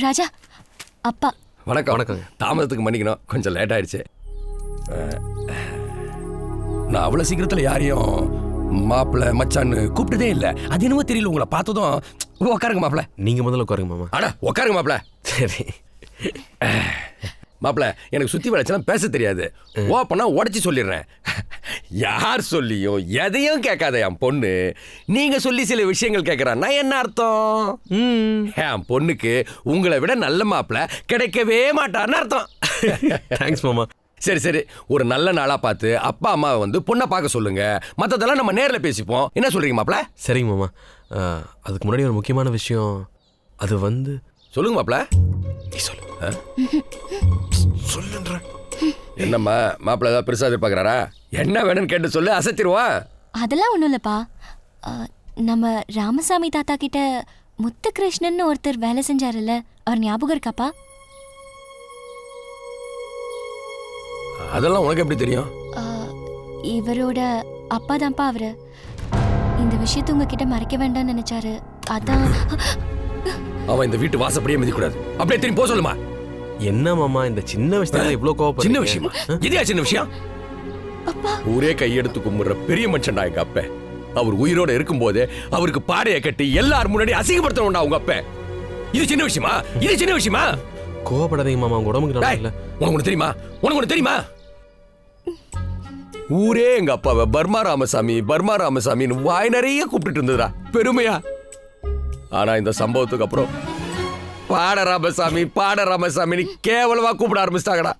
ராஜா, அப்பா. வணக்கம். வணக்கங்க. தாமதத்துக்கு மன்னிக்கணும், கொஞ்சம் லேட் ஆயிடுச்சு. நான் அவ்வளோ சீக்கிரத்தில் யாரையும் மாப்பிள்ள மச்சான்னு கூப்பிட்டதே இல்லை. அது என்னமோ தெரியல, உங்களை பார்த்ததும் உட்காருங்க மாப்பிள்ள. நீங்கள் முதல்ல உட்காருங்க மாமா. அடா உட்காருங்க மாப்பிள்ள. சரி மாப்பிள்ள, எனக்கு சுற்றி வளைச்செல்லாம் பேச தெரியாது. ஓப்பனா உடச்சி சொல்லிடுறேன். யார் சொல்லியும் எதையும் கேட்காத என் பொண்ணு நீங்க சொல்லி சில விஷயங்கள் கேட்கறான்னா என்ன அர்த்தம்? என் பொண்ணுக்கு உங்களை விட நல்ல மாப்பிள்ள கிடைக்கவே மாட்டார்னு அர்த்தம். தேங்க்ஸ் மாமா. சரி சரி, ஒரு நல்ல நாளா பார்த்து அப்பா அம்மாவை வந்து பொண்ணை பார்க்க சொல்லுங்க. மற்றதெல்லாம் நம்ம நேரில் பேசிப்போம். என்ன சொல்றீங்க மாப்பிள்ள? சரிங்க மாமா. அதுக்கு முன்னாடி ஒரு முக்கியமான விஷயம். அது வந்து சொல்லுங்க மாப்பிள்ள. நீ சொல்லு. சொல்லுன்ற என்னம்மா மாப்பிள்ள ஏதாவது பெருசாக எதிர்பார்க்குறாரா? என்ன வேணும்னு கேட்டு சொல்லு, அசைச்சிருவான். அதெல்லாம் ஒன்றும் இல்லைப்பா. நம்ம ராமசாமி தாத்தா கிட்ட முத்துகிருஷ்ணன் ஒருத்தர் வேலை செஞ்சாருல்ல, அவர் ஞாபகம் இருக்காப்பா? அதெல்லாம் உனக்கு எப்படி தெரியும்? இவரோட அப்பா தான்ப்பா அவரு. இந்த விஷயத்த உங்ககிட்ட மறைக்க வேண்டாம்னு நினைச்சாரு. அதான். அவன் இந்த வீட்டு வாசப்படியே மிதிக்கூடாது. அப்படியே திரும்பி போக சொல்லுமா. என்ன மாமா இந்த சின்ன விஷயத்துல இவ்வளவு கோவப்படுறீங்க? சின்ன விஷயமா? இதே சின்ன விஷயம்? ஊரே கையெடுத்து கும்பிடுற பெரிய மனுஷன்டா எங்க அப்ப. அவர் உயிரோட இருக்கும் போதே அவருக்கு பாடையை கட்டி எல்லாரும் முன்னாடி அசிங்கப்படுத்தணும்டா உங்க அப்ப. இது சின்ன விஷயமா? இது சின்ன விஷயமா? கோவப்படாதீங்க மாமா, உங்க உடம்புக்கு நல்லா இல்ல. உனக்கு ஒண்ணு தெரியுமா? உனக்கு ஒண்ணு தெரியுமா? ஊரே எங்க அப்பாவை பர்மா ராமசாமின்னு வாய் நிறைய கூப்பிட்டு இருந்ததுடா பெருமையா. ஆனா இந்த சம்பவத்துக்கு அப்புறம் பாட ராமசாமின்னு கேவலமா கூப்பிட ஆரம்பிச்சிட்டாங்கடா.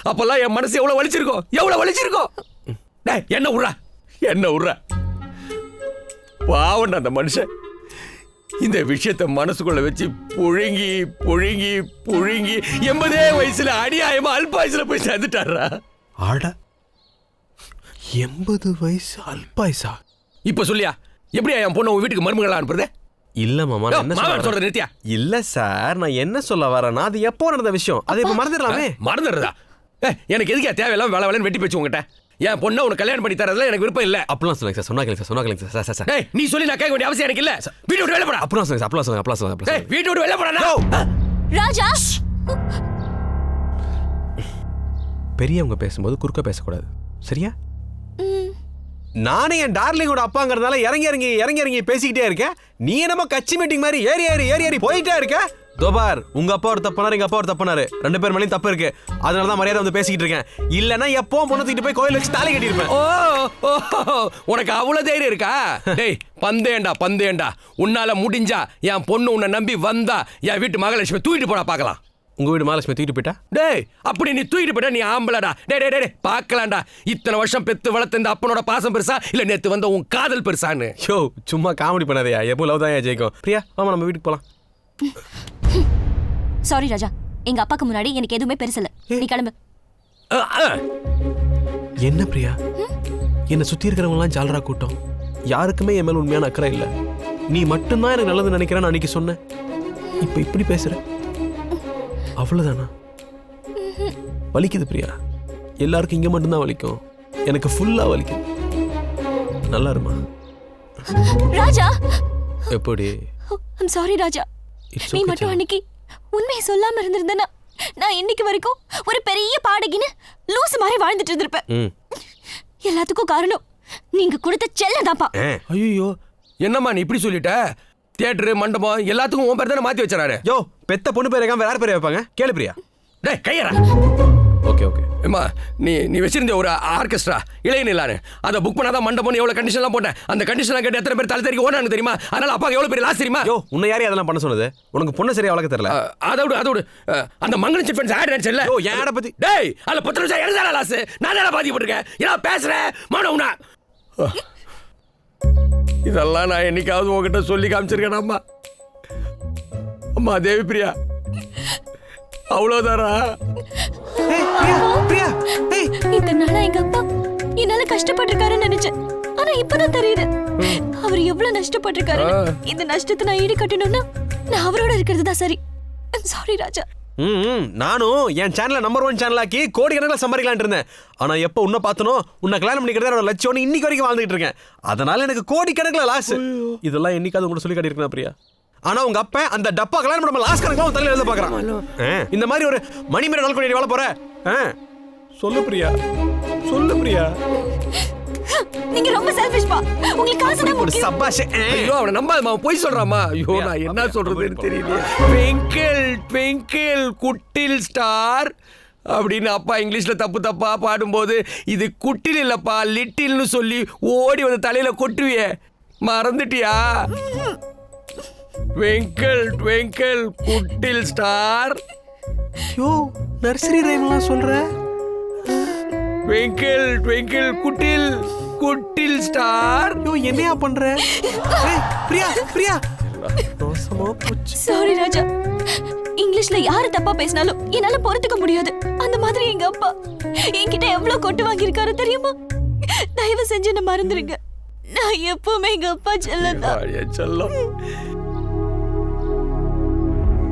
அப்பெல்லாம் என் மனசு எவ்வளவு வலிச்சிருக்கோம். என்ன உர்ற பாவண்ட அந்த மனுஷன் இந்த விஷயத்தை மனசுக்குள்ள வச்சு புழுங்கி 80 வயசுல அநியாயமா அல்பாயுசுல போய் சேர்ந்துட்டாரா. ஆடா 80 வயசு அல்பாயுசா? இப்ப சொல்லியா எப்படியா என் பொண்ணு உன் வீட்டுக்கு மருமகளா அனுப்புறது? இல்ல மாமா, என்ன சொல்றது நிறுத்தியா? இல்ல சார், நான் என்ன சொல்ல வரேன்னா அது எப்போ நடந்த விஷயம், அதை இப்ப மறந்துடலாமே. மறந்துடுறதா? எனக்கு எதுக்கே தேவையெல்லாம் வேலை வெட்டி பேச்சு உங்ககிட்ட. என் பொண்ணை உனக்கு கல்யாணம் பண்ணி தரதுல எனக்கு விருப்பம் இல்ல. அப்பலாம் சொல்லுங்க சார், சொன்னா கேளுங்க சார். நீ சொல்லி நான் கேட்க வேண்டிய அவசியம் எனக்கு இல்ல. வீட்டு விட்டு வெளில போடா. அப்பலாம் சொல்லுங்க. வீட்டு விட்டு வெளில போடா. ராஜா, பெரியவங்க பேசும்போது குறுக்க பேசக்கூடாது, சரியா? நானே என் டார்லிங்கோட அப்பாங்கிறதுனால இறங்கி பேசிக்கிட்டே இருக்கேன். நீ என்னமோ கட்சி மீட்டிங் மாதிரி ஏறி போயிட்டே இருக்க. தோபார், உங்க அப்பா ஒரு தப்புனாரு, எங்க அப்பா ஒரு தப்புனாரு, 2 பேர் மேலேயும் தப்பு இருக்கு. அதனாலதான் மரியாதை வந்து பேசிக்கிட்டு இருக்கேன். இல்லன்னா எப்பவும் பொண்ணு தூக்கிட்டு போய் கோயில் வச்சு தாலி கட்டியிருப்பேன். உனக்கு அவ்வளவு தைரியம் இருக்கா? டேய் பந்தேண்டா, உன்னால முடிஞ்சா என் பொண்ணு உன்னை நம்பி வந்தா என் வீட்டு மகாலட்சுமி தூக்கிட்டு போடா பாக்கலாம். உங்க வீடு மகாலட்சுமி தூக்கிட்டு போயிட்டா? டேய் அப்படி நீ தூக்கிட்டு போயிட்டா நீ ஆம்பளடா. டேய் பாக்கலாம்டா, இத்தனை வருஷம் பெத்து வளர்த்த இந்த அப்பனோட பாசம் பெருசா இல்ல நேத்து வந்த உன் காதல் பெருசான்னு. யோ சும்மா காமெடி பண்ணாதயா, எப்போ லவ் தான் ஜெயிக்கும். பிரியா வாமா நம்ம வீட்டுக்கு போலாம். சாரி ராஜா, எங்க அப்பாக்கு முன்னாடி எனக்கு எதுவுமே பெருசல. நீ கிளம்பு. என்ன பிரியா, என்ன சுத்தி இருக்கிறவங்க எல்லாம் ஜாலரா கூட்டம், யாருக்குமே என் மேல உண்மையான அக்கறை இல்ல. நீ மட்டும்தான் எனக்கு நல்லது நினைக்கிறேன்னு அன்னைக்கு சொன்னேன். இப்ப இப்படி பேசுற, அவ்வளவுதானா? வலிக்குது பிரியா, எல்லாருக்கும் இங்க மட்டும்தான் வலிக்கும், எனக்கு ஃபுல்லா வலிக்கும். நல்லா இருமா. ராஜா எப்படி? ஐம் சாரி ராஜா. நீ மட்டும் அன்னைக்கு உண்மையை சொல்லாம இருந்திருந்தனா நான் இன்னைக்கு வரைக்கும் ஒரு பெரிய பாடகின்னு லூசு மாதிரி வாழ்ந்துட்டு இருந்திருப்பேன். எல்லாத்துக்கும் காரணம் நீங்க கொடுத்த செல்லதாப்பா. ஐயோ என்னம்மா நீ இப்படி சொல்லிட்ட? தியேட்டர் மண்டபம் எல்லாத்துக்கும் உன் பேர் தானே மாத்தி வச்சாரு. யோ பெத்த பொண்ணு பேர் வேற யார் பேர் வைப்பாங்க? கேளு பிரியா. டேய் கையறா. ஓகே அம்மா நீ வச்சிருந்த ஒரு ஆர்கெஸ்ட்ரா இளையநிலான்னு அதை புக் பண்ணாதான் மண்டபம் எவ்வளவு கண்டிஷன்லாம் போட்டேன். அந்த கண்டிஷன்லாம் கேட்டு எத்தனை பேர் தலை தெறிக்க ஓடானு தெரியுமா? அதனால அப்பா எவ்வளவு பெரிய லாஸ் தெரியுமா? யோ உன்னை யாரே அதெல்லாம் பண்ண சொன்னது? உனக்கு பொண்ணு சரியா வளர்க்க தெரியல. அதோடு அந்த மங்களம் சிட் ஃபண்ட்ஸ் ஆட் நடிச்சல. யோ ஏன் ஆட பத்தி? டேய் அதுல 10 நிமிஷம் எனக்கு லாஸ். நான் தான பாதிக்கப்பட்டிருக்கேன். ஏன்னா பேசுறேன் மானவுனா. இதெல்லாம் நான் என்னைக்காவது உங்ககிட்ட சொல்லி காமிச்சிருக்கேன். அம்மா தேவி பிரியா அவ்வளவுதாரா? இத்தனை நாளா எங்க அப்பா என்னால கஷ்டப்பட்டிருக்காருன்னு நினைச்சேன். ஆனா இப்பதான் தெரியுது அவர் எவ்வளவு நஷ்டப்பட்டிருக்காரு. இந்த நஷ்டத்தை நான் ஈடு கட்டணும்னா நான் அவரோட இருக்கிறது தான் சரி. சாரி ராஜா. நானும் என் சேனலை நம்பர் 1 சேனலாக்கி கோடி கணக்கில் சம்பாதிக்கலான் இருந்தேன். ஆனா எப்ப உன்னை பார்த்தனோ உன்னை கல்யாணம் பண்ணிக்கிறதா என்னோட லட்சியம் இன்னைக்கு வரைக்கும் வாழ்ந்துட்டு இருக்கேன். அதனால எனக்கு கோடி கணக்கில் லாஸ். இதெல்லாம் என்னைக்காவது உங்களை சொல்லி காட்டியிருக்கேன் பிரியா. ஆனா உங்க அப்பா அந்த டப்பா கல்யாணம் பண்ண லாஸ்ட் கணக்குல தலையில எழுத பாக்குறான். இந்த மாதிரி ஒரு மணி மேல நாள் கொண்டு வாழ போற? சொல்லு பிரியா, சொல்லு பிரியா. நீங்க ரொம்ப செல்ஃபிஷ் பா. உங்களுக்கு காசு தான் ஒரு முக்கியம். சபாஷ். ஐயோ அவனை நம்பாதம்மா, போய் சொல்றாமா. ஐயோ நான் என்ன சொல்றதுன்னு தெரியல. ட்விங்கிள் ட்விங்கிள் குட்டில் ஸ்டார் அப்படின்னு அப்பா இங்கிலீஷ்ல தப்பா பாடும்போது இது குட்டில் இல்லப்பா லிட்டில்னு சொல்லி ஓடி வந்து தலையில கொட்டுவியே, மறந்துட்டியா? Twinkle twinkle little star. யோ நர்சரி ரைம்லாம் சொல்ற. Twinkle twinkle little little star. யோ என்னையா பண்ற? பிரியா பிரியா ரோசமா போச்சு. சாரி ராஜா, இங்கிலீஷ்ல யாரு தப்பா பேசினாலும் என்னால பொறுத்துக்க முடியாது. அந்த மாதிரி எங்க அப்பா என்கிட்ட எவ்வளவு கொட்டு வாங்கியிருக்காரு தெரியுமா? தயவு செஞ்சு என்ன மறந்துருங்க. நான் எப்பவுமே எங்க அப்பா செல்லம்.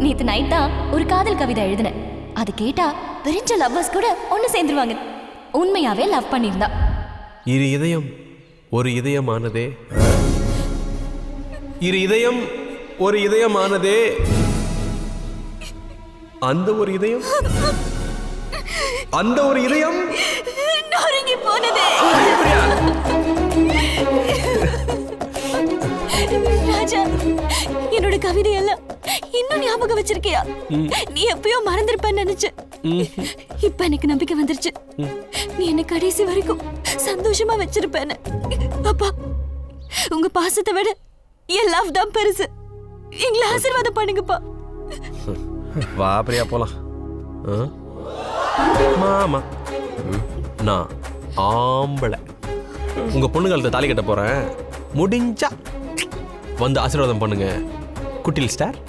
நேத்து நைட் தான் ஒரு காதல் கவிதை எழுதினேன். அது கேட்டா பிரிஞ்ச லவ்வர்ஸ் கூட ஒன்னு சேர்ந்துருவாங்க. உண்மையாவே லவ் பண்ணிருந்தா. இரு இதயம் ஒரு இதயமானதே, இரு இதயம் ஒரு இதயமானதே, அந்த ஒரு இதயம், அந்த ஒரு இதயம் நொறுங்கி போனதே. ராஜா, என்னோட கவிதையெல்லாம் இன்னும் ஞாபகம் வச்சிருக்கியா? நீ எப்பயோ மறந்திருப்பேன்னு நினைச்சேன். இப்ப எனக்கு நம்பிக்கை வந்துருச்சு. நீ என்ன கடைசி வரைக்கும் சந்தோஷமா வச்சிருப்பேன்னு. அப்பா, உங்க பாசத்தை விட என் லவ் தான் பெருசு. எங்களை ஆசீர்வாதம் பண்ணுங்கப்பா. வா பிரியா போலாம். மாமா நான் ஆம்பளை உங்க பொண்ணு காலத்தை தாலி கட்ட போறேன். முடிஞ்சா வந்து ஆசீர்வாதம் பண்ணுங்க குட்டில் ஸ்டார்.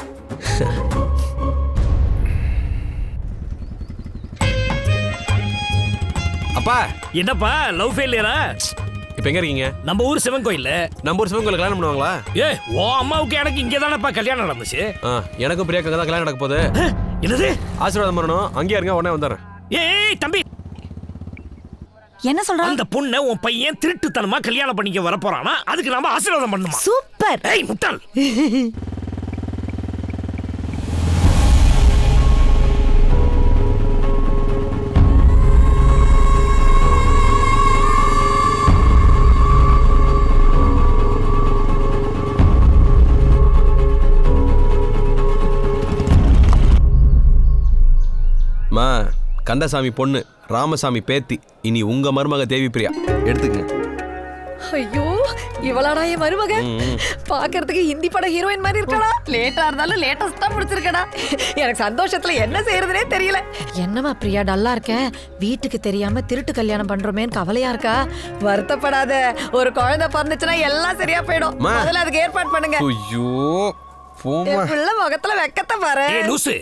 அப்பா என்னப்பா லவ் ஃபெயிலியரா? இப்ப எங்க இருக்கீங்க? நம்ம ஊர் சிவன் கோயில்ல. நம்ம ஊர் சிவன் கோயில கல்யாணம் பண்ணுவாங்களா? ஓ அம்மாவுக்கு எனக்கு இங்க தானப்பா கல்யாணம் நடந்துச்சு. எனக்கும் பிரியாக்கு தான் கல்யாணம் நடக்க போகுது. என்னது? ஆசீர்வாதம் பண்ணணும். அங்கேயே இருங்க, உடனே வந்துடுறேன். ஏய் தம்பி, என்ன சொல்றான்? அந்த பொண்ணை உன் பையன் திருட்டுத்தனமா கல்யாணம் பண்ணிக்க வர போறானா? அதுக்கு நாம ஆசீர்வாதம் பண்ணுமா? சூப்பர். ஏய் முட்டாள். மா கந்தசாமி பொண்ணு, ராமசாமி பேத்தி, இனி உங்க மருமக தேவி பிரியா எடுத்துக்கங்க. ஐயோ, இவளாடா என் மருமக? பாக்குறதுக்கு ஹிந்தி பட ஹீரோயின் மாதிரி இருக்கடா. லேட்டா இருந்தாலும் லேட்டஸ்டா முடிச்சிருக்கடா. எனக்கு சந்தோஷத்துல என்ன செய்யறதுனே தெரியல. என்னமா பிரியா டல்லா இருக்க? வீட்டுக்கு தெரியாம திருட்டு கல்யாணம் பண்றோமேன்னு கவலையா இருக்கா? வருத்தப்படாத, ஒரு குழந்தை பிறந்துச்சுன்னா எல்லாம் சரியா போயிடும். முதல்ல அதுக்கு ஏற்பாடு பண்ணுங்க. ஐயோ புள்ள முகத்துல வெக்கத்தை பாரு. ஏய் லூசு,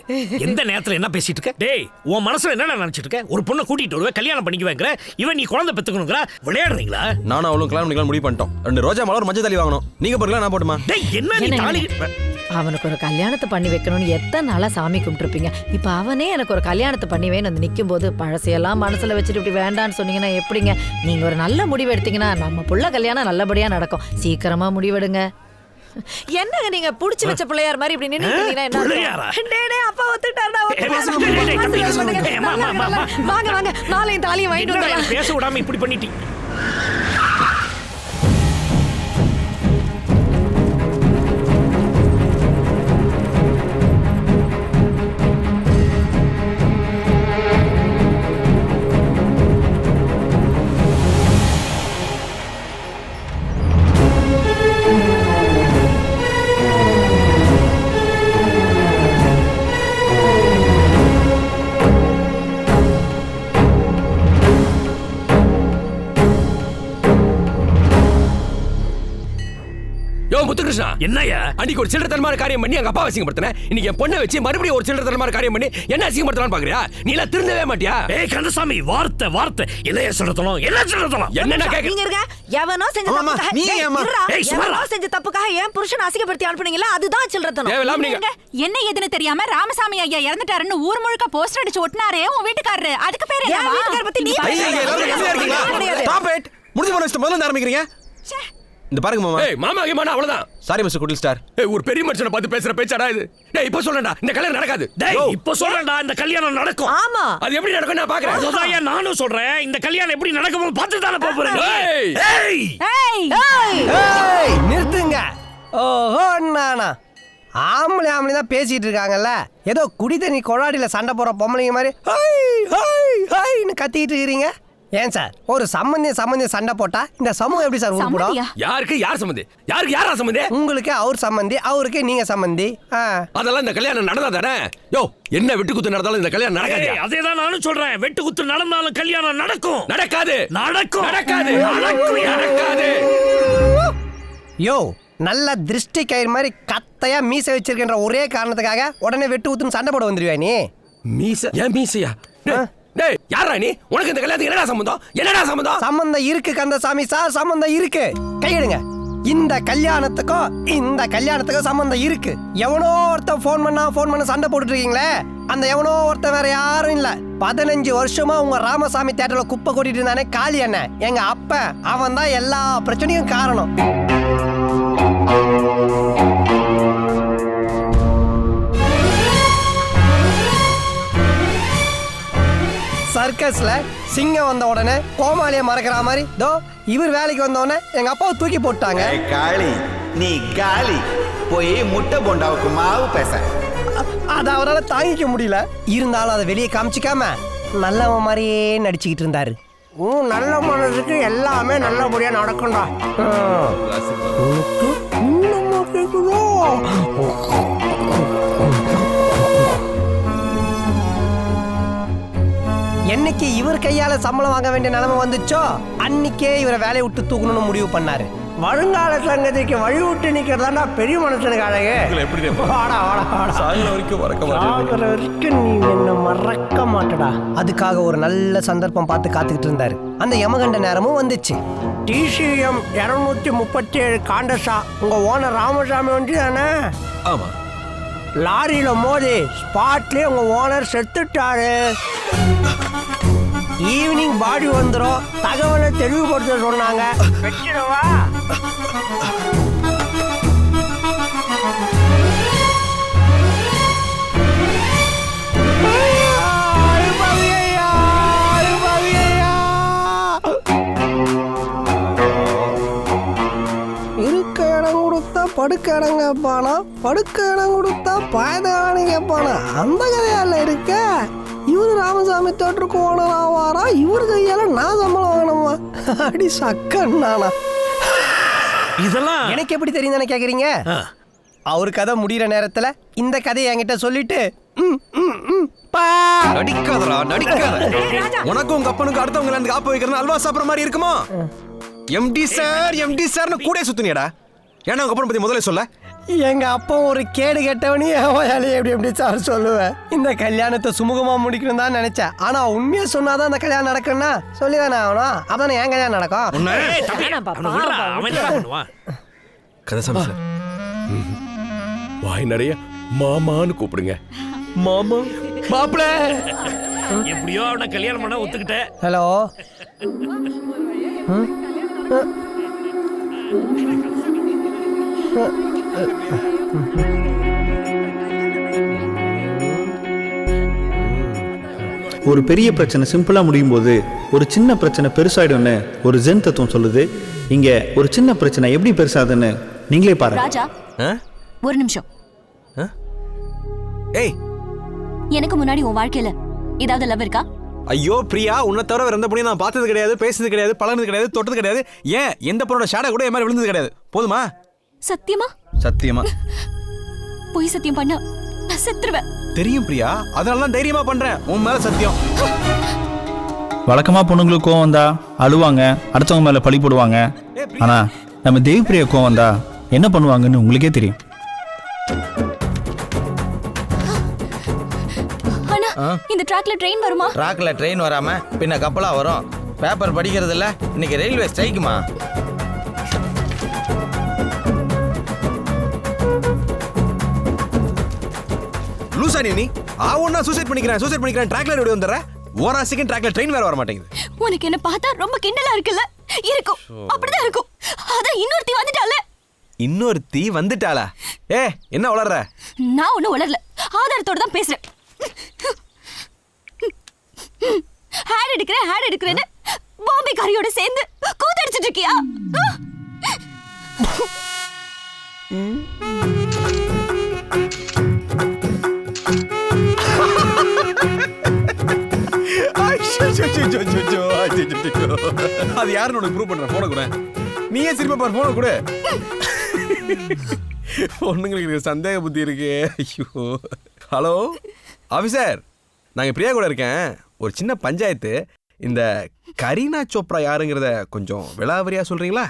எந்த நேரத்துல என்ன பேசிட்டு இருக்க? டேய், உன் மனசுல என்ன நினைச்சிட்டு இருக்க? ஒரு பொண்ணை கூட்டிட்டு வருவ, கல்யாணம் பண்ணிக்குவேங்கற, இவன் நீ குழந்தை பெத்துக்கணுங்கற, விளையாடுறீங்களா? நானும் அவளும் கல்யாணம் பண்ணிக்கலாம் முடிவு பண்ணிட்டோம். 2 ரோஜா மலர் மஞ்சள் தாலி வாங்கணும். நீங்க போறீங்களா நான் போட்டுமா? டேய் என்ன நீ தாலி? அவனுக்கு ஒரு கல்யாணத்தை பண்ணி வைக்கணும்னு எத்தனை நாளா சாமி கும்பிட்டுருப்பீங்க. இப்ப அவனே எனக்கு ஒரு கல்யாணத்தை பண்ணி வேணும் வந்து நிக்கும் போது பழசையெல்லாம் மனசுல வச்சுட்டு இப்படி வேண்டான்னு சொன்னீங்கன்னா எப்படிங்க? நீங்க ஒரு நல்ல முடிவு எடுத்தீங்கன்னா நம்ம புள்ள கல்யாணம் நல்லபடியா நடக்கும். சீக்கிரமா முடிவெடுங்க. என்னங்க நீங்க புடிச்சு வச்ச பிள்ளையார் மாதிரி இப்படி நின்னுட்டீங்கன்னா என்ன? அப்பா ஒத்துட்டாருடா. வாங்க வாங்க, நாளையும் தாலியும் வாங்கிட்டு வந்துடலாம். பேச விடாம இப்படி பண்ணிட்டீங்க. முத்துகிருஷ்ணா, என்னையா அன்னைக்கு ஒரு சில்லறத்தனமான காரியம் பண்ணி எங்க அப்பா அசிங்கப்படுத்தின. இன்னைக்கு என் பொண்ணை வச்சு மறுபடியும் ஒரு சில்லறத்தனமான காரியம் பண்ணி என்ன அசிங்கப்படுத்தலாம்னு பாக்குறியா? நீ எல்லாம் திருந்தவே மாட்டியா? ஏய் கந்தசாமி, வார்த்தை வார்த்தை என்னைய சொல்லணும்? என்ன சொல்லணும்? என்ன கேக்க? நீங்க இருக்க. எவனோ செஞ்ச தப்புக்காக எவனோ செஞ்ச தப்புக்காக ஏன் புருஷன் அசிங்கப்படுத்தி அனுப்புனீங்களா? அதுதான் சில்லறத்தனம். தேவலாம் நீங்க. என்ன ஏதுன்னு தெரியாம ராமசாமி ஐயா இறந்துட்டாருன்னு ஊர் முழுக்க போஸ்டர் அடிச்சு ஒட்டினாரே உன் வீட்டுக்காரரு. அதுக்கு பேரு வீட்டுக்கார பத்தி நீ முடிஞ்சு போன விஷயம் முதல்ல ஆரம்பிக்கிறீங்க. இந்த பாருங்க மாமா. ஏய் மாமா கேமானா அவ்வளவுதான். Sorry mister little star. ஏய் ஒரு பெரிய மனுஷனை பார்த்து பேசுற பேச்சாடா இது? டேய் இப்போ சொல்றேன்டா இந்த கல்யாணம் நடக்காது. டேய் இப்போ சொல்றேன்டா இந்த கல்யாணம் நடக்கும். ஆமா. அது எப்படி நடக்கும் நான் பாக்குறேன். அதுதான் ஏன் நானும் சொல்றேன் இந்த கல்யாணம் எப்படி நடக்குமோ பார்த்து தானே போறேன். ஏய் ஏய் ஏய் நிறுத்துங்க. ஓஹோ நானா ஆம்பளை தான் பேசிட்டு இருக்காங்கல்ல, ஏதோ குடி தண்ணி கொழாடியில் சண்டை போற பொம்பளைங்க மாதிரி ஹாய் ஹாய் ஹாய்னு கத்திட்டு இருக்கிறீங்க. ஏன் சார் ஒரு சம்பந்தி சண்டை போட்டா இந்த சமூகம் எப்படி சார் உருப்படும்? யாருக்கு யார் சம்பந்தி? யாருக்கு யாரா சம்பந்தி? உங்களுக்கு அவர் சம்பந்தி, அவருக்கு நீங்க சம்பந்தி. அதெல்லாம் இந்த கல்யாணம் நடந்தா தானே? யோ என்ன வெட்டு குத்து நடந்தாலும் இந்த கல்யாணம் நடக்காது. அதே தான் நானும் சொல்றேன். வெட்டு குத்து நடந்தாலும் கல்யாணம் நடக்கும். நடக்காது. நடக்கும். நடக்காது. நடக்காது. யோ நல்ல திருஷ்டி கயிறு மாதிரி கத்தையா மீசை வச்சிருக்கின்ற ஒரே காரணத்துக்காக உடனே வெட்டு ஊத்துன்னு சண்டை போட வந்துருவியா நீ? மீச ஏன் மீசையா? டேய் யாரா நீ? உனக்கு இந்த கல்யாணத்துக்கு என்னடா சம்பந்தம்? என்னடா சம்பந்தம்? சம்பந்தம் இருக்கு கந்தசாமி சார், சம்பந்தம் இருக்கு. கையெடுங்க. இந்த கல்யாணத்துக்கும் சம்பந்தம் இருக்கு. எவனோ ஒருத்தன் ஃபோன் பண்ண சண்டை போட்டுட்டு இருக்கீங்களே, அந்த எவனோ ஒருத்தன் வேற யாரும் இல்ல. 15 வருஷமா உங்க ராமசாமி தியேட்டர்ல குப்பை கொட்டிட்டு இருந்தானே காளி அண்ணன், எங்க அப்ப. அவன் தான் எல்லா பிரச்சனையும் காரணம். சர்க்கஸ்ல சிங்கம் வந்த உடனே கோமாளியை மறக்கிற மாதிரி தோ இவர் வேலைக்கு வந்த உடனே எங்க அப்பாவை தூக்கி போட்டாங்க. காளி நீ காளி போய் முட்டை போண்டாவுக்கு மாவு பேச. அதை அவரால் தாங்கிக்க முடியல. இருந்தாலும் அதை வெளியே காமிச்சிக்காம நல்லவன் மாதிரியே நடிச்சுக்கிட்டு இருந்தாரு. நல்ல மனசுக்கு எல்லாமே நல்லபடியா நடக்கும்டா. என்னைக்கு இவர் கையால சம்பளம் வாங்க வேண்டிய நிலைமை வந்துச்சோ அன்னைக்கே இவரை வேலையை விட்டு தூக்கணும்னு முடிவு பண்ணாரு. வருங்கால சங்கதிக்கு வழி விட்டு நிக்கிறதா பெரிய மனுஷனுக்கு அழகு. வரைக்கும் நீ என்ன மறக்க மாட்டடா. அதுக்காக ஒரு நல்ல சந்தர்ப்பம் பார்த்து காத்துக்கிட்டு இருந்தாரு. அந்த யமகண்ட நேரமும் வந்துச்சு. டிசிஎம் 237 காண்டசா உங்க ஓனர் ராமசாமி வந்து தானே? ஆமா. லாரியில மோதி ஸ்பாட்லயே உங்க ஓனர் செத்துட்டாரு. ஈவினிங் பாடி வந்துடும், தகவலை தெளிவுபடுத்த சொன்னாங்க. வெச்சிடவா? இருக்க இடம் கொடுத்தா படுக்க இடம் கேட்பானா, படுக்க இடம் கொடுத்தா பாயதானு கேட்பானா, அந்த கதையால இருக்க. இவரு ராமசாமி தேட்டருக்கு ஓனர் ஆவாரா, இவரு கையால நான் சம்பளம் வாங்கணுமா? அடி சக்கண்ணானா. இதெல்லாம் எனக்கு எப்படி தெரியும் தானே கேக்குறீங்க? அவரு கதை முடிகிற நேரத்துல இந்த கதையை என்கிட்ட சொல்லிட்டு நடிக்காதடா நடிக்காத. உனக்கு உங்க அப்பனுக்கு அடுத்தவங்க இருந்து காப்ப வைக்கிறது அல்வா சாப்பிடுற மாதிரி இருக்குமா? எம்டி சார்னு கூட சுத்துனியடா. ஏன்னா உங்க அப்பனை பத்தி முதல்ல சொல்ல. எங்க அப்பா ஒரு கேடு கெட்டவனே எப்படி சார் சொல்லுவேன். இந்த கல்யாணத்தை சுமூகமா முடிக்கணும் தான் நினைச்சேன். ஆனா உண்மையா சொன்னாதான் அந்த கல்யாணம் நடக்கும்னா சொல்லிதானே ஆகணும். அதானே என் கல்யாணம் நடக்கும். கந்தசாமி சார் வாய் நிறைய மாமான்னு கூப்பிடுங்க. மாமா மாப்பிள எப்படியோ அவனை கல்யாணம் பண்ண ஒத்துக்கிட்டேன். ஹலோ. ஒரு பெரிய பிரச்சனை சிம்பிளா முடியும் போது ஒரு சின்ன பிரச்சனை பெருசாயிடும்னு ஒரு ஜென் தத்துவம் சொல்லுது. இங்க ஒரு சின்ன பிரச்சனை எப்படி பெருசாதுன்னு நீங்களே பாருங்க. ராஜா ஒரு நிமிஷம். ஏய் எனக்கு முன்னாடி உன் வாழ்க்கையில ஏதாவது லவ் இருக்கா? ஐயோ பிரியா, உன்னை தவிர வேற எந்த பொண்ணையும் நான் பார்த்தது கிடையாது, பேசுறது கிடையாது, பழகுனது கிடையாது, தொட்டது கிடையாது. ஏன் எந்த பொண்ணோட ஷேடோ கூட என் மாதிரி விழுந்தது கிடையாது. போதுமா? சத்தியமா? சத்தியமா. போய் சத்தியம் பண்ண நான் செத்துருவேன். தெரியும் பிரியா, அதனால தான் தைரியமா பண்றேன். உன் மேல சத்தியம். வழக்கமா பொண்ணுங்களுக்கு கோவம் வந்தா அழுவாங்க, அடுத்தவங்க மேல பழி போடுவாங்க. ஆனா நம்ம தேவி பிரியா கோவம் வந்தா என்ன பண்ணுவாங்கன்னு உங்களுக்கே தெரியும். ஆனா இந்த ட்ராக்ல ட்ரெயின் வருமா? ட்ராக்ல ட்ரெயின் வராம பின்ன கப்பலா வரும். பேப்பர் படிக்கிறது இல்ல, இன்னைக்கு ரயில்வே ஸ்ட்ரைக்குமா? லூசா நீ ஆவுன்னா சூசைட் பண்ணிக்கிறேன் ட்ராக்ல ஓடி வந்துற. ஓரா செகண்ட் ட்ராக்ல ட்ரெயின் வேற வர மாட்டேங்குது. உனக்கு என்ன பார்த்தா ரொம்ப கிண்டலா இருக்குல்ல? இருக்கும். அப்படிதான் இருக்கும். அதான் இன்னொருத்தி வந்துட்டால. இன்னொருத்தி வந்துட்டாளா? ஏ என்ன வளர்ற? நான் ஒன்னும் வளரல, ஆதாரத்தோட தான் பேசுறேன். ஹேட் எடுக்கிறேன்னு பாம்பே காரியோட சேர்ந்து கூத்தடிச்சிட்டு இருக்கியா? அது யாருன்னு உனக்கு ப்ரூவ் பண்ற? போன கூட நீயே சிரிப்பா பாரு. போன கூட பொண்ணுங்களுக்கு சந்தேக புத்தி இருக்கு. ஐயோ. ஹலோ ஆஃபீஸர், நாங்கள் பிரியா கூட இருக்கேன். ஒரு சின்ன பஞ்சாயத்து. இந்த கரீனா சோப்ரா யாருங்கிறத கொஞ்சம் விலாவரியா சொல்றீங்களா?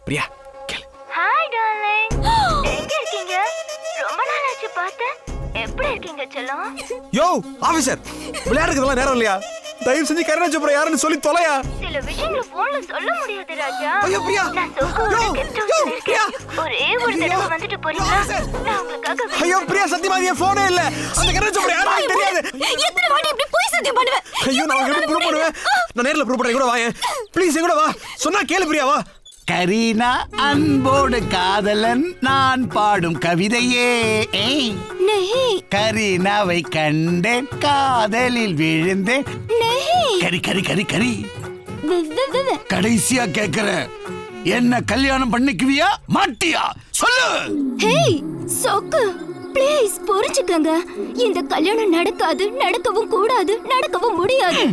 பிரியா கேளு. ஹாய் டார்லிங், எங்க இருக்கீங்க? ரொம்ப நாள் ஆச்சு பார்த்தேன். எப்படி இருக்கீங்க செல்லம்? யோ ஆஃபீஸர், விளையாடுறதுக்கெல்லாம் நேரம் இல்லையா? தயவு செஞ்சு கரீனா சோப்ரா யாருன்னு சொல்லி தொலையா. சில விஷயங்களை போன்ல சொல்ல முடியாது ராஜா. ஐயோ பிரியா, நான் சோகோட கெஸ்ட் ஹவுஸ்ல இருக்கேன். ஒரே ஒரு தடவை வந்துட்டு போறீங்களா? நான் உங்களுக்காக ஐயோ பிரியா சத்தியமா அது போனே இல்ல. அந்த கரீனா சோப்ரா யாருன்னு தெரியாது. எத்தனை வாட்டி இப்படி போய் சத்தியம் பண்ணுவேன்? ஐயோ நான் உங்களுக்கு ப்ரூவ் பண்ணுவேன். நான் நேர்ல ப்ரூவ் பண்ணி கூட வாங்க ப்ளீஸ். கூட வா, சொன்னா கேளு பிரியா, வா. கரீனா அன்போடு காதலன் நான் பாடும் கவிதையே. கரீனாவை கண்டேன், காதலில் விழுந்தேன். கரி கரி கரி கரி. கடைசியா கேக்குறேன், என்ன கல்யாணம் பண்ணிக்குவியா மாட்டியா? சொல்லு. ஹேய் சொக்கு, ப்ளீஸ் புரிஞ்சுக்கங்க. இந்த கல்யாணம் நடக்காது, நடக்கவும் கூடாது, நடக்கவும் முடியாது.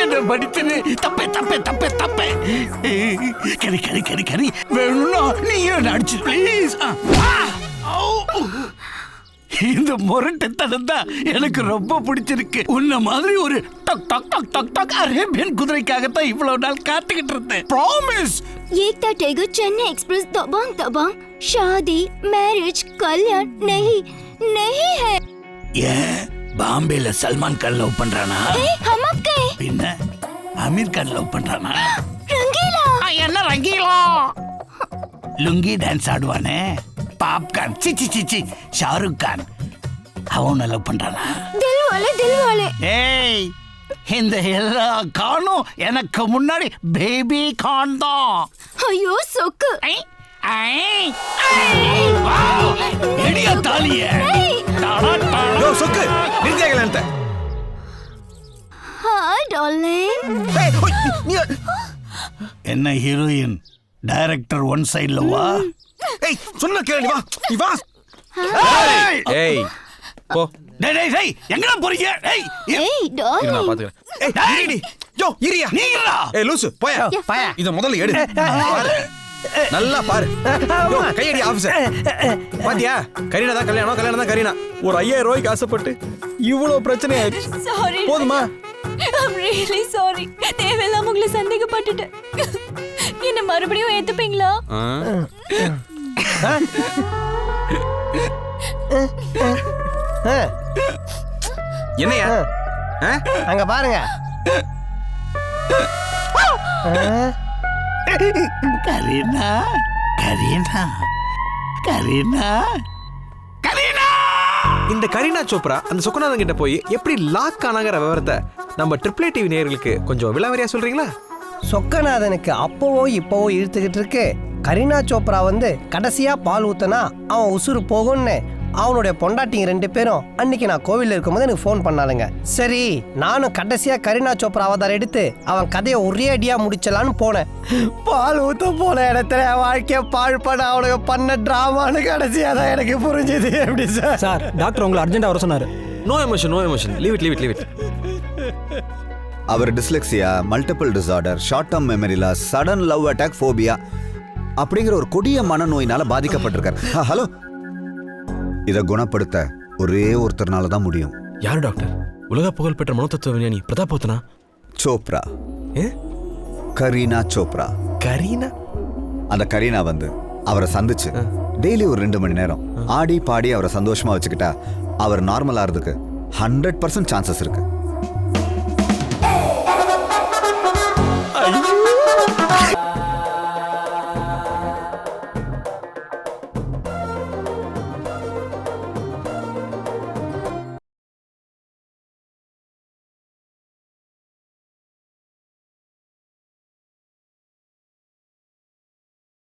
என்ன படித்தது? தப்பே தப்பே தப்பே தப்பே. கரி கரி கரி கரி. வேணும்னா நீயே அடிச்சு ப்ளீஸ். இந்த முரட்டுத்தனம் தான் எனக்கு ரொம்ப பிடிச்சிருக்கு. உன்ன மாதிரி ஒரு டக் டக் டக் டக் டக் அரேபியன் குதிரைக்காகத்தான் இவ்வளவு நாள் காத்துக்கிட்டு இருந்தேன். ப்ராமிஸ். एकता टाइगर चेन्नई एक्सप्रेस दबांग दबांग शादी मैरिज कल्याण नहीं नहीं है. ஏன் பாம்பேல சல்மான் கான் லவ் பண்றானா? हम आपके பின்ன அமீர் கான் லவ் பண்றானா? रंगीला. என்ன ரங்கீலா? லுங்கி டான்ஸ் ஆடுவானே பாப்கான், சிச்சி சிச்சி ஷாருக் கான், அவனை லவ் பண்றானா? दिल वाले. ஏய், இந்த எல்லா கானும் எனக்கு முன்னாடி பேபி கான் தான். ஐயோ சொக்கு. எடியா தாலிய. யோ சொக்கு, நிறுத்தியா கல்யாணத்தை? Hi darling. என்ன ஹீரோயின் டைரக்டர் ஒன் சைடுல வா. ஏய் சொன்னா கேளு, நீ வா, நீ வா. ஏய் போ. டேய் டேய் டேய், எங்கடா போறீங்க? ஏய் ஏய் டார்லிங். நான் பாத்துக்கறேன். ஏய் இரிடி. யோ இரியா. நீ இருடா. ஏய் லூசு போயா. இத முதல்ல எடு. நல்லா பாரு. யோ கையடி ஆபீசர். பாத்தியா? கரீனா தான் கல்யாணம், கல்யாணம் தான் கரீனா. ஒரு 5000 ரூபாய்க்கு ஆசைப்பட்டு இவ்வளவு பிரச்சனை ஆயிடுச்சு. சாரி. போதுமா? I'm really sorry. தேவையில்லாம உங்களை சந்தேகப்பட்டுட்டேன். என்ன மறுபடியும் ஏத்துப்பீங்களா? என்னையா? அங்க பாருங்க. கரீனா கரீனா கரீனா கரீனா. இந்த கரீனா சோப்ரா அந்த சொக்கநாதன் கிட்ட போய் எப்படி லாக் ஆனாங்கிற விவரத்தை நம்ம ட்ரிபிள் டிவி நேயர்களுக்கு கொஞ்சம் விலாவரியா சொல்றீங்களா? சொக்கநாதனுக்கு அப்பவோ இப்பவோ இழுத்துக்கிட்டு இருக்கு. கரீனா சோப்ரா வந்து கடைசியா பால் ஊத்தனா அவன் உசுறு போகும்னு அவனுடைய பொண்டாட்டிங்க 2 பேரும் அன்னைக்கு நான் கோவில்ல இருக்கும்போது எனக்கு ஃபோன் பண்ணாலுங்க. சரி நானும் கடைசியா கரீனா சோப்ரா அவதாரம் எடுத்து அவன் கதையை ஒரே அடியா முடிச்சலான்னு போனேன். பால் ஊத்த போன இடத்துல வாழ்க்கைய பால் பண்ண அவனுக்கு பண்ண டிராமான்னு கடைசியா தான் எனக்கு புரிஞ்சது. எப்படி சார்? சார் டாக்டர் உங்களை அர்ஜென்ட்டா வர சொன்னாரு. No emotion, no emotion. Leave it. அவர் dyslexia, multiple disorder, short term memory loss, sudden love attack, phobia அப்படிங்கிற ஒரு கொடிய மனநோயினால பாதிக்கப்பட்டிருக்காரு. ஹலோ, இதை குணப்படுத்த ஒரே ஒருத்தர்னால தான் முடியும். யார் டாக்டர்? உலக புகழ்பெற்ற மனோதத்துவ விஞ்ஞானி பிரதாப் போத்தனா? சோப்ரா. கரீனா சோப்ரா. கரீனா? அந்த கரீனா வந்து அவரை சந்திச்சு டெய்லி ஒரு 2 மணி நேரம் ஆடி பாடி அவரை சந்தோஷமா வச்சுக்கிட்டா அவர் நார்மல் ஆகிறதுக்கு 100% சான்சஸ் இருக்கு.